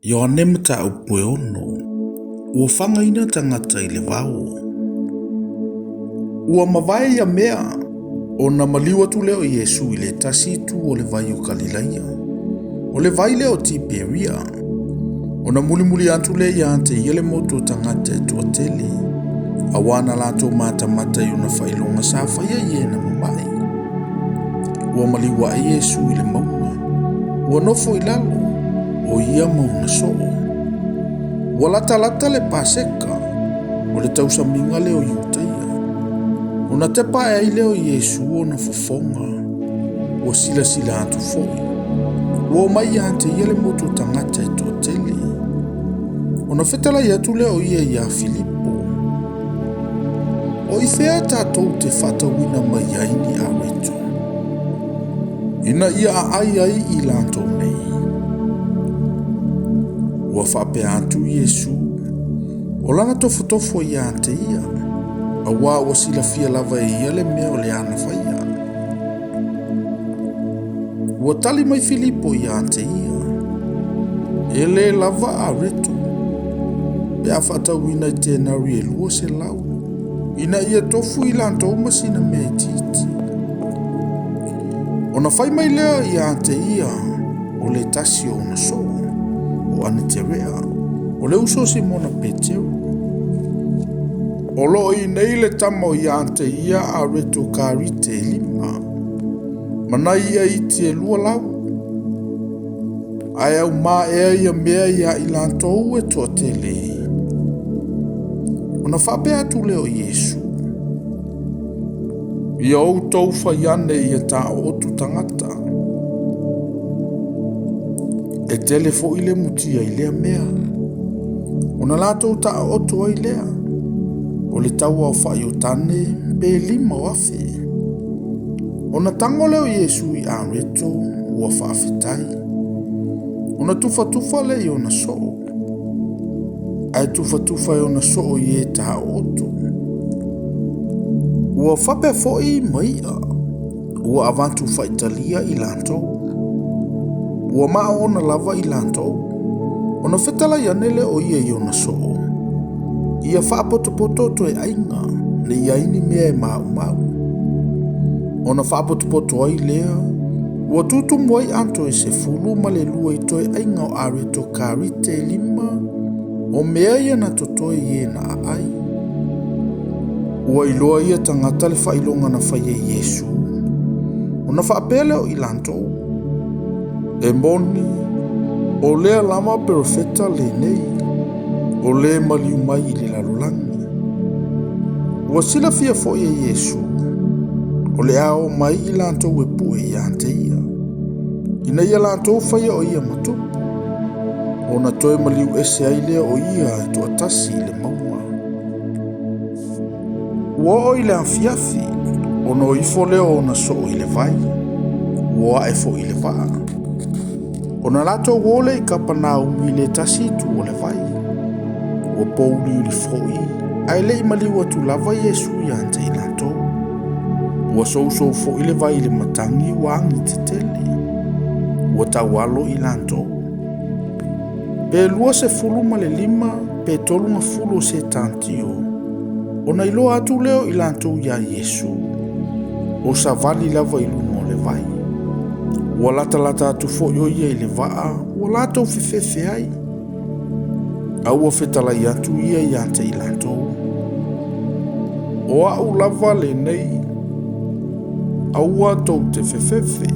Ioane mataupu ono, ua whangaina tangata I le vau. Ua mawai ia mea, o na maliwa tu leo Yesu I le tasi tu o le vai o Galileia. O le vai leo Tiberia. O na muli atu le ia te ia le moto tangata tua tele. Awana lato mata I una whailonga sa whaia ia na mamai. Ua maliwa Yesu I le maunga. Ua nofo I lalo. O ia mauna soo. Ua lata le paseka. O le tausaminga leo Iutaia. O na tepa e leo Yesu o na fofonga. Ua sila atu foi. Ua mai ante ia le moto tangata e totele. O na fetala ia tu leo ia Filipo. O I fea tatou te whatawina mai aini a reto. Ina ia ai I lanto nei. Ua whape atu Yesu. O lana tofo ia ante ia. Awa ua sila fia lava ia le mea o le ana whaia. Ua tali mai Filipo ia ante ia. Ele lava a reto. Pea whatawina I tēnā rie lua se lau. Ina ia tofu I lanto umasina mea titi. O na whai mai lea ia ante ia. O le tasi o na so. O ane te rea. O le uso Simona Petero. O lo I nei le tamo ia ante ia a reto karite lima. Mana ia iti e lua lau. Ai au maa ia mea ia I lanto ue toa tele. O na whape atu leo Yesu. Ia ou tau whaiane ia tā otu tangata. E telefo I le mutia I lea mea. O na lato tā otu ai lea. O le tau au whai o tane be lima o afe. O na tango leo Yesu I a reto ua whaafetai. O na tufa le I o na soo. Ai tufa I o na soo I e tā otu. Ua whape foi maia. Ua avantu whaitalia I lanto. Ua maa ona lava I lanto. O na whetala ianele o ia I o na soo. Ia whaapotopoto to e ainga. Le iaini mea e mau. O na whaapotopoto ai lea. Ua tutu mwai anto e se fulu ma le lua I to e ainga o areto karite lima. O mea ia na totoe ie na ai. Ua iloa ia tangata le whailonga na whaia Yesu. O na whaapele o ilanto. E moni. O lea lama perfeta le nei. O le maliu mai I le lalulangi. Ua sila fia foia Yesu. O le ao mai I lanto e pue I ante ia. Ina ia lanto whaia o ia matupu. O na toe maliu ese ai lea o ia I toa tasi le maua. Ua o I le anfiafi. O no ifo leo o na soo I le vai. Ua e fo I le vaa. O na lato wole I kapana umi le tasi tu o le vai. Ua pouli I le foi. Ai le I maliu atu lava Yesu I ante I lanto. Ua sou fo I le vai I le matangi wangi te tele. Ua taualo I lanto. Pe lua se fulu ma le lima, pe tolunga fulu se tantio. O na ilo atu leo I lanto ia Yesu. O sa vali lava I lumo le vai. Ua lata atu fo yo ia I le vaa, ua lato fefefe ai. A ua fetala I atu ia I ante I lanto. O au lava le nei. A ua tou te fefefe.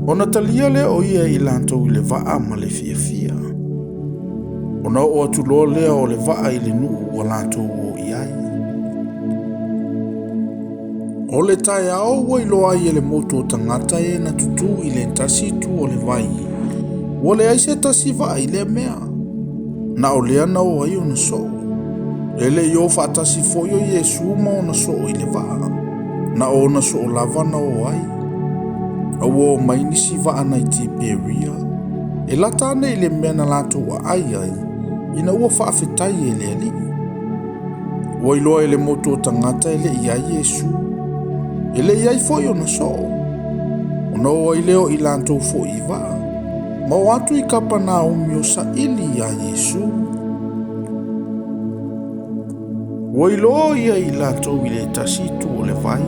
O na talia le o ia I lanto I le vaa ma le fia. O na o atu loa lea o le vaa I le nuu o lanto o iai. O le tae ao ua iloa I le moto tangata e na tutu I le tasi tu o le vai. O le aise tasi vaa I le mea. Na o lea na o ai o na so. Ele I o whaatasi foio Yesu ma o na so I le vaa. Na o na so lava na o ai. Awo mai nisi vaana I Tiberia. E lata ane I le mea na lato wa ai. Ina ua whaafetai e le ali. Ua iloa le moto tangata le iai Yesu. Le iai foi o na so. O na o I leo I lanto fo I vaa. ma o atu I Kapernaum o sa ili a Yesu. Ua ilo ia I latou I le tasi tu o le vai.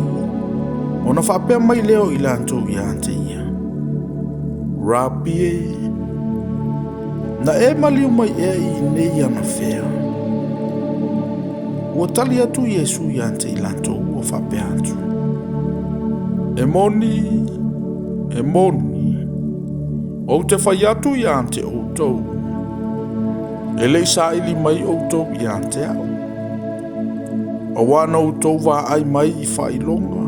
Ona whapea mai leo I latou ia te ia. Rabie, na e maliu mai I nei ana whea. Ua tali atu Yesu ia te I latou o whapea atu. E moni, o te whai atu ia te outou. E lei sa ili mai outou ia te au. Awana outou wa ai mai I whailonga.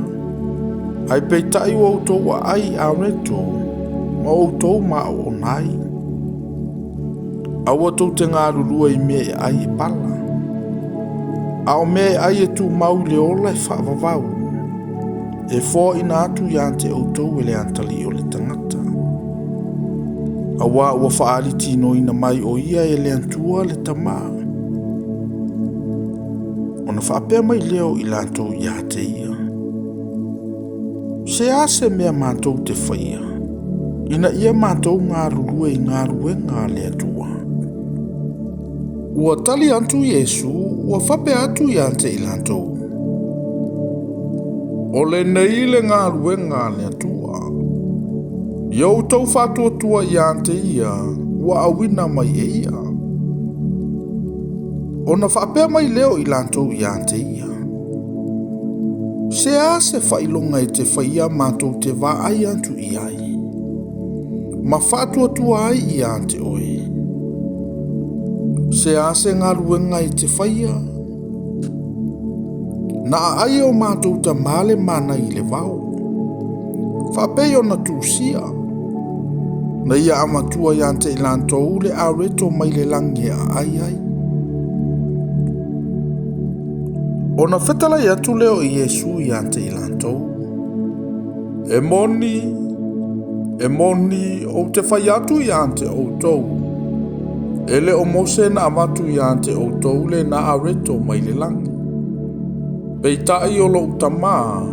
Ai peitai o outou wa ai a reto, ma outou ma o nai. Awa tau te ngā rurua I me ai e pala. Ao me ai e tu mau le ola e whaavavau. E fō ina atu ia te outou e le antali o le tangata. Awa ua whaari tino ina mai o ia e le antua le tamaa. Ona whaapea mai leo I latou ia te ia. Se ase mea mātou te whaia. Ina ia mātou ngā rurua I ngā ruenga le atua. Ua tali antu Yesu, ua whapea atu ia te I latou. O le nei le ngā ruenga le atua. Iau tau whatua tua ia te ia, ua awina mai e ia. Ona whapea mai leo I latou ia te ia. Se a se whailonga I te whaia mātou te wā ai antu I ai. Ma whatua tua ai I te oe. Se a se ngā ruenga I te whaia. Na ai o mātou ta male mana I le vau. Whapei ona tūsia. Na ia amatua ia te ilantou le a reto mai le langi a ai. Ona whetala I atu leo I Yesu ia te ilantou. E moni o te whai atu ia te outou. Ele o mose na amatu ia te outou le na a reto mai le langi. Peitai o lo utama,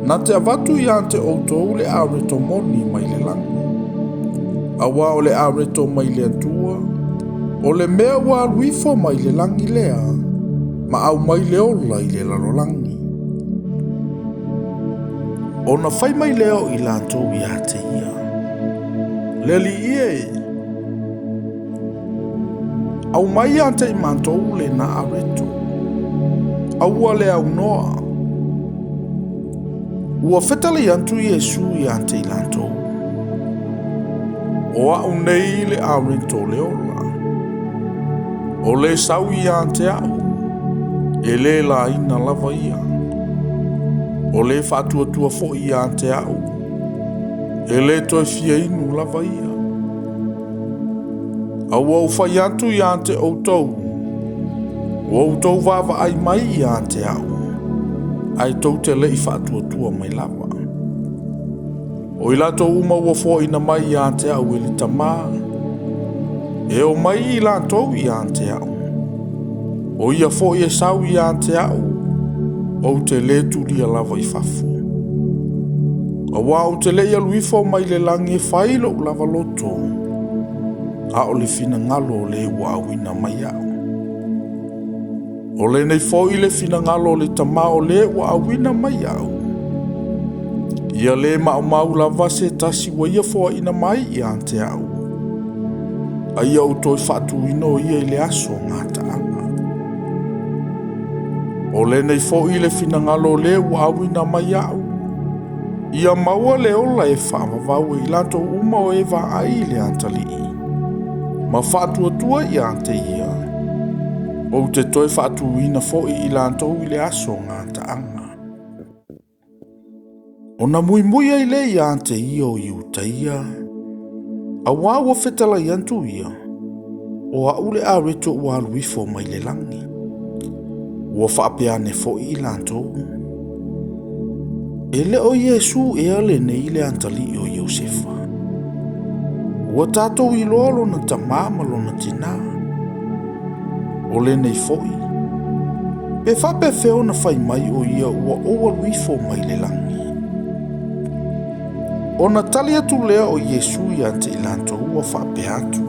na te avatu ia te outou le a reto moni mai le langi. Awa o le a reto mai le atua, o le mea wa ruifo mai le langi lea, ma au mai le ola I le lalolangi. Ona whai mai leo I latou ia te ia. Leli ie. Au mai ante I mātou le na a reto. Aua le au noa. Ua whetale antu Yesu ia te I latou. O au nei le a reto le ola. O le sau ia te au. E le la ina lava ia. O le whatua tua fo ia te au. E le toi fia inu lava ia. Aua u whai atu ia te outou. O outou wawa ai mai ia te au. Ai tau te lei whatua tua mai lava. O I lato uma ua fo ina mai ia te au e li tamaa. E o mai I latou ia te au. O ia fo ia sau ia te au. O te le turia lava I fafu. Awa o te le ia luifo mai le langi e whailo u lava loto. A o le fina ngalo le ua awina mai au. O le nei fo I le fina ngalo le tama o le ua awina mai au. Ia le mau lava se tasi wa ia fo ina mai ia te au. A ia o toi fatu ino ia I le aso ngata anga. O le nei fo I le fina ngalo le ua awina mai au. Ia maua le ola e whaamavau I lato uma o e wa ai le antali I. Ma whātua tua I ante ia. O te toi whātu ina fo I lantou I le aso ngā taanga. O na mui ai le I ante ia o I utaia. A wawa whetala I antu ia. O a ule a reto ua aluifo mai le langi. Ua whaapeane fo I lantou. E le o Yesu e ale nei le antali o Iosefa. Ua tātou I lolo na tamama lo na tina. O le nei foi. Pe whape feo na whai mai o ia ua oa luifo mai le langi. Ona tali atu lea o Yesu ia te ilanto ua whape atu.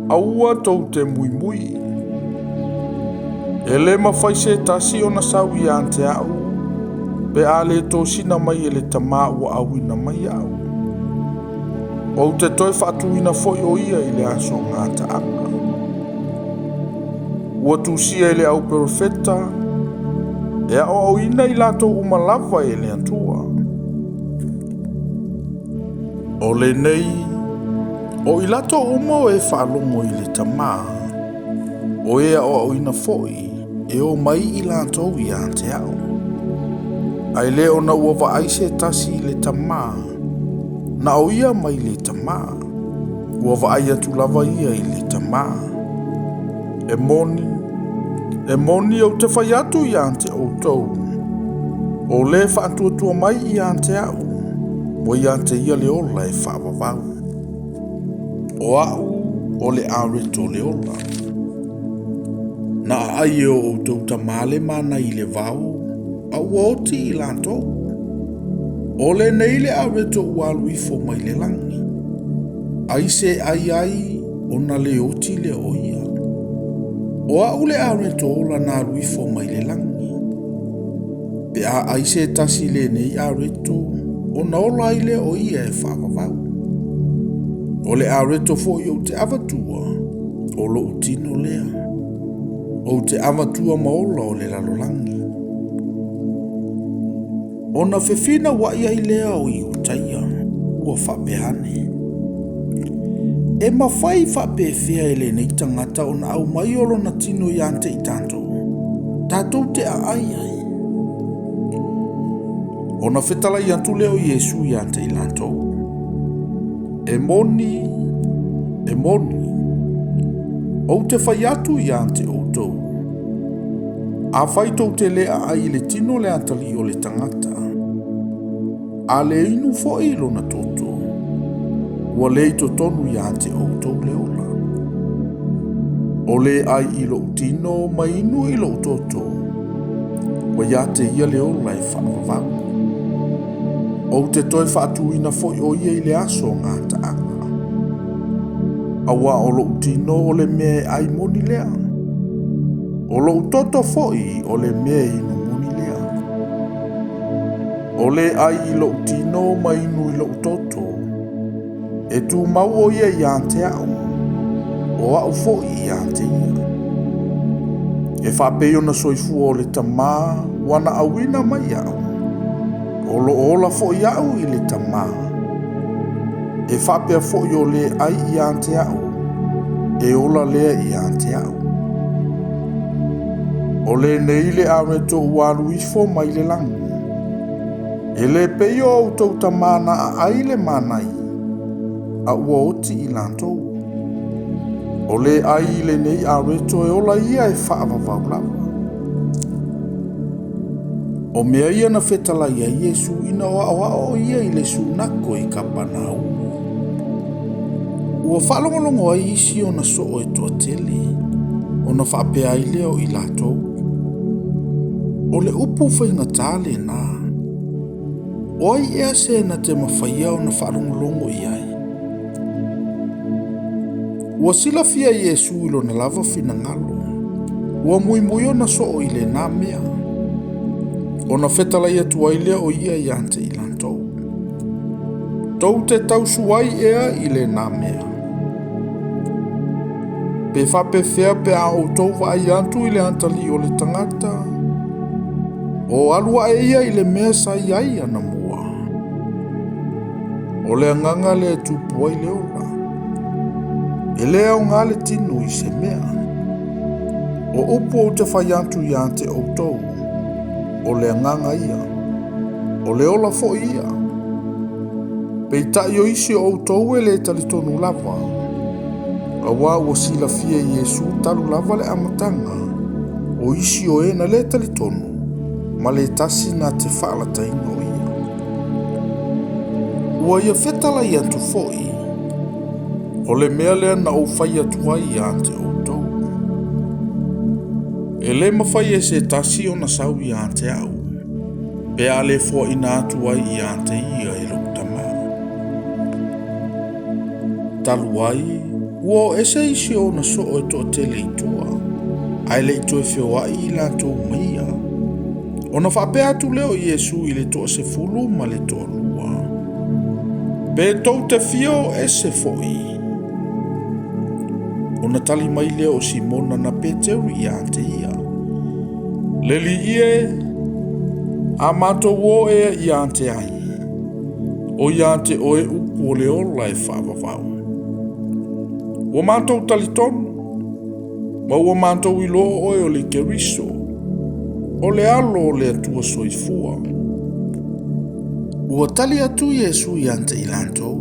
Aua tau te mui mui. E le mawhai se tasi ona sau ia ante au. Pe a le tō sina mai e le tama ua awina mai au. O te toi whaatuina foi o ia i le aso ngāta anga. Ua tūsia i le au profeta. E o ina i lato umalava e le atua. O le nei, o i lato umo e whaalongo i le tama. O ea o ina foi, e o mai i lato i ante au. Ai le ona ua vaaise tasi i le tama. Na o ia mai le tama. Ua vaai atu lava ia i le tama. E moni au te whai atu i ante o tau. O le whaantua mai i ante au. Mo i ante ia le ola e whaavavau. O au o le areto le ola. Na ai o tau tamale mana i le vau. Au oti i lanto. O le nei le areto ualu i fo mai le langi. Ai se ai ona le oti le oia. O au le areto ola na lui fo mai le langi. Pe a ai se tasi le nei areto. O na ola i le o ia e whaavavau. O le areto fo i o te avatua. O lo utino lea. O te avatua maola o le lalolangi. O na whewhina wa ia i lea o i utaia. Ua whapehane. E mawhai whapewhea e le nei tangata o na au mai olo na tino i ante i tanto. Tātou te a ai ai. O na whetala i atu leo Yesu i ante i lanto. E moni. O te whai atu i ante o tau. A whai tau te lea ai le tino le antali o le tangata. A le inu fo ilo na toto. Ua le to tonu i ante o tau le ola. O le ai ilo tino ma inu ilo toto. Ua iate ia le ola e whaavavau. O te toi whaatuina foi o ia i le aso ngāta anga. Awa o lo tino o le mea ai moni lea. O lo toto foi o le mea inu moni lea. O le ai i lo tino ma inu i lo toto. E tu mau o ia i ante au. O au foi i ante ia. E whapeo na soifu o le tama wana awina mai au. O lo ola fo i au i le tama. E whapea fo i o le ai i ante au. E ola lea i ante au. O le nei le areto ualu ifo mai le langu. E le peio au tau tamana a ai le manai. A ua oti i lantou. O le ai le nei areto e ola ia e whaavavau lava. O mea ia na whetala ia Yesu ina o ia i le sunako i Kapanau. Ua whalongolongo ai isi o na soo e tua tele. O na whapea i leo i latou. O le upu whainga tāle nā. O ai ea se na te mawhaia o na whalongolongo i ai. Ua sila fia Yesu ilo na lava fina ngalo. Ua mui o na soo i le nā mea. O na whetala ia tuailea o ia i ante i lantou. Tau te tausuai ea i le nā mea. Pe whape whea pe a o tau vai antu i le antali o le tangata. O alua e ia i le mea sai ai ana mua. O le anganga le tupua i le ola. E lea o ngā le tinu i se mea. O upo o te whai antu i ante o tau. O le anganga ia. O le ola fo ia. Pei tai o isi o tau e le talitonu lava. A wā ua sila fia Yesu talu lava le amatanga. O isi o e na le talitonu. Ma le tasi na te whaalata ino ia. Ua ia whetala i atu foi. O le mea lea na o whai atua i ante o tau. E le mawhai e se tasi o na sau i ante au. Pe a le fua ina atua i ante ia e lo talu ai, ua o ese isi o na so o to te leitua. Ai le to e whia i la to maia. Ona whapea tu leo Iesu i le to se fulu ma le to lua. Pe tau te fio ese foi. Ona tali mai leo Simona na Peteru i ante ia. Le li ie, a mato wo e i ante ai. O i ante o e upu o le ola e whawawau. Ua mātou talitonu, ma ua mātou ilo oe o le keriso, o le alo o le atua soifua. Ua tali atu Iesu i ante i lantou.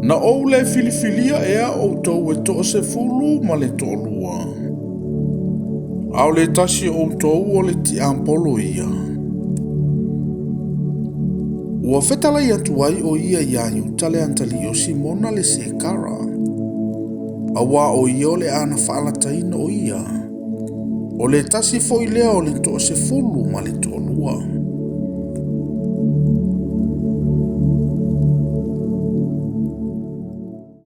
Na ou le filifilia ea o tau e to se fulu ma le to lua. Au le tasi o tau o le ti ampolo ia. Ua fetala i atu ai o ia ianyu tale antali o Simona le sekara. Awa o ia o le ana whaalataina o ia. O le tasi foi lea o le to se fulu ma le to lua.